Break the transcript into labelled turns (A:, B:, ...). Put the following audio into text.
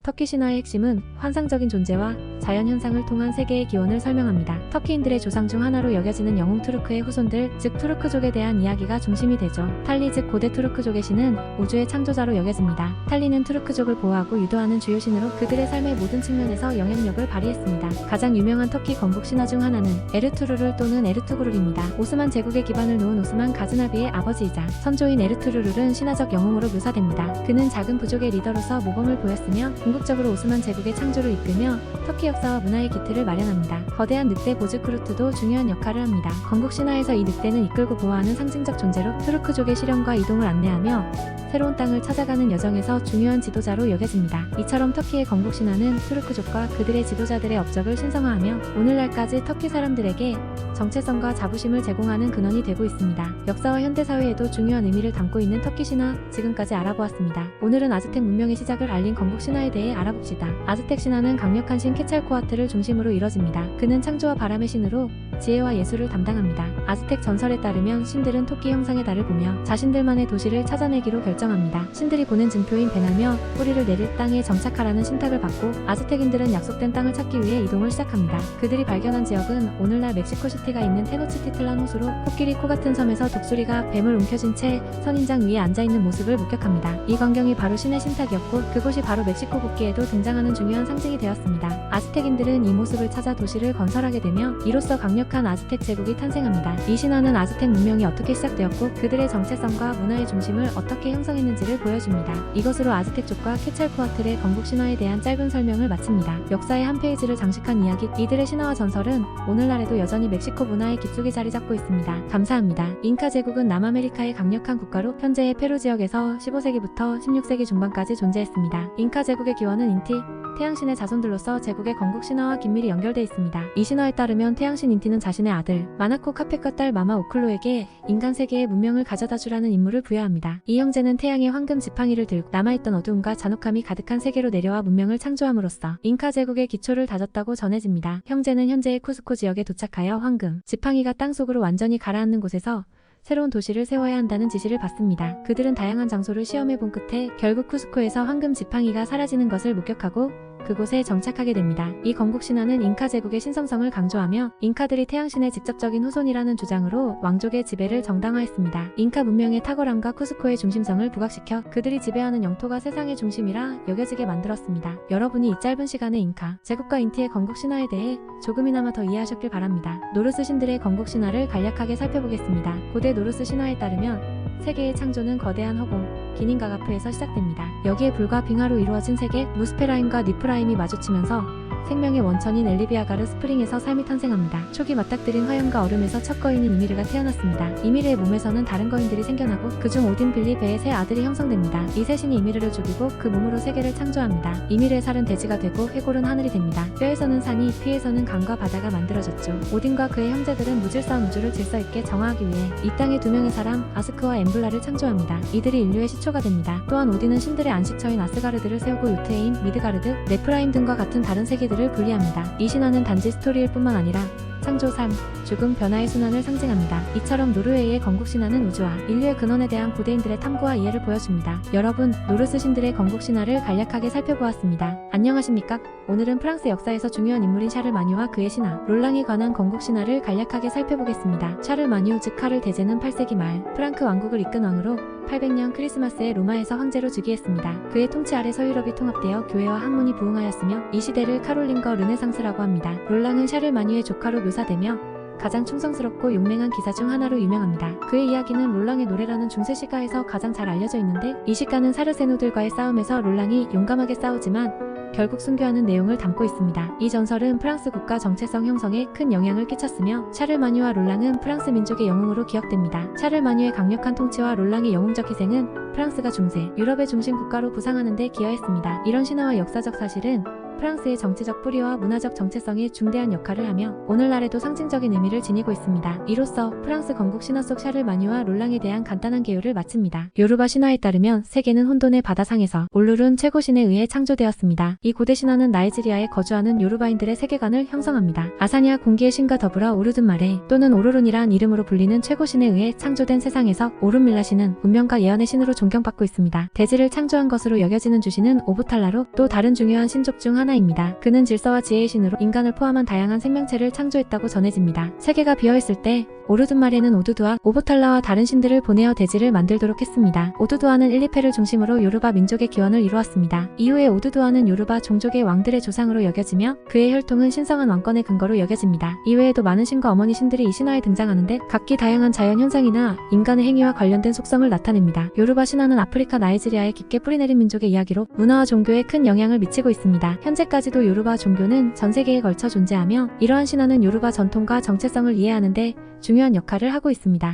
A: 터키 신화의 핵심은 환상적인 존재와 자연현상을 통한 세계의 기원을 설명합니다. 터키인들의 조상 중 하나로 여겨지는 영웅 투르크의 후손들, 즉 투르크족에 대한 이야기가 중심이 되죠. 탈리 즉 고대 투르크족의 신은 우주의 창조자로 여겨집니다. 탈리는 투르크족을 보호하고 유도하는 주요 신으로 그들의 삶의 모든 측면에서 영향력을 발휘했습니다. 가장 유명한 터키 건국 신화 중 하나는 에르투르룰 또는 에르투그룰입니다. 오스만 제국의 기반을 놓은 오스만 가즈나비의 아버지이자 선조인 에르투르룰은 신화적 영웅으로 묘사됩니다. 그는 작은 부족의 리더로서 모범을 보였으며 궁극적으로 오스만 제국의 창조를 이끌며 터키 역사와 문화의 기틀을 마련합니다. 거대한 늑대 보즈쿠르트도 중요한 역할을 합니다. 건국 신화에서 이 늑대는 이끌고 보호하는 상징적 존재로 투르크족의 실현과 이동을 안내하며 새로운 땅을 찾아가는 여정에서 중요한 지도자로 여겨집니다. 이처럼 터키의 건국 신화는 투르크족과 그들의 지도자들의 업적을 신성화하며 오늘날까지 터키 사람들에게 정체성과 자부심을 제공하는 근원이 되고 있습니다. 역사와 현대사회에도 중요한 의미를 담고 있는 터키 신화, 지금까지 알아보았습니다. 오늘은 아즈텍 문명의 시작을 알린 건국 신화에 대해 알아봅시다. 아즈텍 신화는 강력한 신 케찰코아트를 중심으로 이뤄집니다. 그는 창조와 바람의 신으로 지혜와 예술을 담당합니다. 아즈텍 전설에 따르면 신들은 토끼 형상의 달을 보며 자신들만의 도시를 찾아내기로 결정합니다. 신들이 보낸 증표인 벤하며 뿌리를 내릴 땅에 정착하라는 신탁을 받고 아즈텍인들은 약속된 땅을 찾기 위해 이동을 시작합니다. 그들이 발견한 지역은 오늘날 멕시코시티가 있는 테노치티틀란 호수로 코끼리 코 같은 섬에서 독수리가 뱀을 움켜쥔 채 선인장 위에 앉아있는 모습을 목격합니다. 이 광경이 바로 신의 신탁이었고 그곳이 바로 멕시코 국기에도 등장하는 중요한 상징이 되었습니다. 아즈텍인들은 이 모습을 찾아 도시를 건설하게 되며 이로써 강력한 아즈텍 제국이 탄생합니다. 이 신화는 아즈텍 문명이 어떻게 시작되었고 그들의 정체성과 문화의 중심을 어떻게 형성했는지를 보여줍니다. 이것으로 아즈텍족과 케찰코아틀의 건국 신화에 대한 짧은 설명을 마칩니다. 역사의 한 페이지를 장식한 이야기, 이들의 신화와 전설은 오늘날에도 여전히 멕시코 문화의 깊숙이 자리 잡고 있습니다. 감사합니다. 잉카 제국은 남아메리카의 강력한 국가로 현재의 페루 지역에서 15세기부터 16세기 중반까지 존재했습니다. 잉카 제국의 기원은 인티, 태양신의 자손들로서 제국의 건국 신화와 긴밀히 연결되어 있습니다. 이 신화에 따르면 태양신 인티는 자신의 아들 마나코 카페과 딸 마마 오클로에게 인간 세계의 문명을 가져다주라는 임무를 부여합니다. 이 형제는 태양의 황금 지팡이를 들고 남아있던 어두움과 잔혹함이 가득한 세계로 내려와 문명을 창조함으로써 잉카 제국의 기초를 다졌다고 전해집니다. 형제는 현재의 쿠스코 지역에 도착하여 황금 지팡이가 땅속으로 완전히 가라앉는 곳에서 새로운 도시를 세워야 한다는 지시를 받습니다. 그들은 다양한 장소를 시험해 본 끝에 결국 쿠스코에서 황금 지팡이가 사라지는 것을 목격하고 그곳에 정착하게 됩니다. 이 건국 신화는 잉카 제국의 신성성을 강조하며 잉카들이 태양신의 직접적인 후손이라는 주장으로 왕족의 지배를 정당화했습니다. 잉카 문명의 탁월함과 쿠스코의 중심성을 부각시켜 그들이 지배하는 영토가 세상의 중심이라 여겨지게 만들었습니다. 여러분이 이 짧은 시간에 잉카 제국과 인티의 건국 신화에 대해 조금이나마 더 이해하셨길 바랍니다. 노르스 신들의 건국 신화를 간략하게 살펴보겠습니다. 고대 노르스 신화에 따르면 세계의 창조는 거대한 허공, 기닌가가프에서 시작됩니다. 여기에 불과 빙하로 이루어진 세계, 무스페라임과 니프라임이 마주치면서 생명의 원천인 엘리비아가르 스프링에서 삶이 탄생합니다. 초기 맞닥뜨린 화염과 얼음에서 첫 거인인 이미르가 태어났습니다. 이미르의 몸에서는 다른 거인들이 생겨나고 그중 오딘, 빌리, 베의 세 아들이 형성됩니다. 이 세 신이 이미르를 죽이고 그 몸으로 세계를 창조합니다. 이미르의 살은 돼지가 되고 해골은 하늘이 됩니다. 뼈에서는 산이, 피에서는 강과 바다가 만들어졌죠. 오딘과 그의 형제들은 무질서한 우주를 질서있게 정화하기 위해 이 땅에 두 명의 사람, 아스크와 엠블라를 창조합니다. 이들이 인류의 시초가 됩니다. 또한 오딘은 신들의 안식처인 아스가르드를 세우고 유트에인, 미드가르드, 네프라임 등과 같은 다른 세계들을 분리합니다. 이 신화는 단지 스토리일 뿐만 아니라 창조, 삶, 죽음, 변화의 순환을 상징합니다. 이처럼 노르웨이의 건국 신화는 우주와 인류의 근원에 대한 고대인들의 탐구와 이해를 보여줍니다. 여러분, 노르스 신들의 건국 신화를 간략하게 살펴보았습니다. 안녕하십니까? 오늘은 프랑스 역사에서 중요한 인물인 샤를마뉴와 그의 신화, 롤랑에 관한 건국 신화를 간략하게 살펴보겠습니다. 샤를마뉴 즉 카를 대제는 8세기 말 프랑크 왕국을 이끈 왕으로 800년 크리스마스에 로마에서 황제로 즉위했습니다. 그의 통치 아래 서유럽이 통합되어 교회와 학문이 부흥하였으며 이 시대를 카롤린거 르네상스라고 합니다. 롤랑은 샤를마뉴의 조카로 묘사되며 가장 충성스럽고 용맹한 기사 중 하나로 유명합니다. 그의 이야기는 롤랑의 노래라는 중세 시가에서 가장 잘 알려져 있는데 이 시가는 사르세노들과의 싸움에서 롤랑이 용감하게 싸우지만 결국 순교하는 내용을 담고 있습니다. 이 전설은 프랑스 국가 정체성 형성에 큰 영향을 끼쳤으며 샤를마뉴와 롤랑은 프랑스 민족의 영웅으로 기억됩니다. 샤를마뉴의 강력한 통치와 롤랑의 영웅적 희생은 프랑스가 중세, 유럽의 중심 국가로 부상하는 데 기여했습니다. 이런 신화와 역사적 사실은 프랑스의 정치적 뿌리와 문화적 정체성에 중대한 역할을 하며 오늘날에도 상징적인 의미를 지니고 있습니다. 이로써 프랑스 건국 신화 속 샤를마뉴와 롤랑에 대한 간단한 개요를 마칩니다. 요르바 신화에 따르면 세계는 혼돈의 바다상에서 올룰은 최고신에 의해 창조되었습니다. 이 고대 신화는 나이지리아에 거주하는 요르바인들의 세계관을 형성합니다. 아사니아 공기의 신과 더불어 오르든마레 또는 오로룬이란 이름으로 불리는 최고신에 의해 창조된 세상에서 오룬밀라 신은 운명과 예언의 신으로 존경받고 있습니다. 대지를 창조한 것으로 여겨지는 주신은 오부탈라로 또 다른 중요한 신족 중 하나입니다. 그는 질서와 지혜의 신으로 인간을 포함한 다양한 생명체를 창조했다고 전해집니다. 세계가 비어있을 때 오르든마레는 오두두와 오부탈라와 다른 신들을 보내어 대지를 만들도록 했습니다. 오두두와는 일리페를 중심으로 요르바 민족의 기원을 이루었습니다. 이후에 오두두와는 요르바 종족의 왕들의 조상으로 여겨지며 그의 혈통은 신성한 왕권의 근거로 여겨집니다. 이외에도 많은 신과 어머니 신들이 이 신화에 등장하는데 각기 다양한 자연 현상이나 인간의 행위와 관련된 속성을 나타냅니다. 요르바 신화는 아프리카 나이지리아에 깊게 뿌리내린 민족의 이야기로 문화와 종교에 큰 영향을 미치고 있습니다. 현재까지도 요르바 종교는 전 세계에 걸쳐 존재하며 이러한 신화는 요르바 전통과 정체성을 이해하는데 중요한 역할을 하고 있습니다.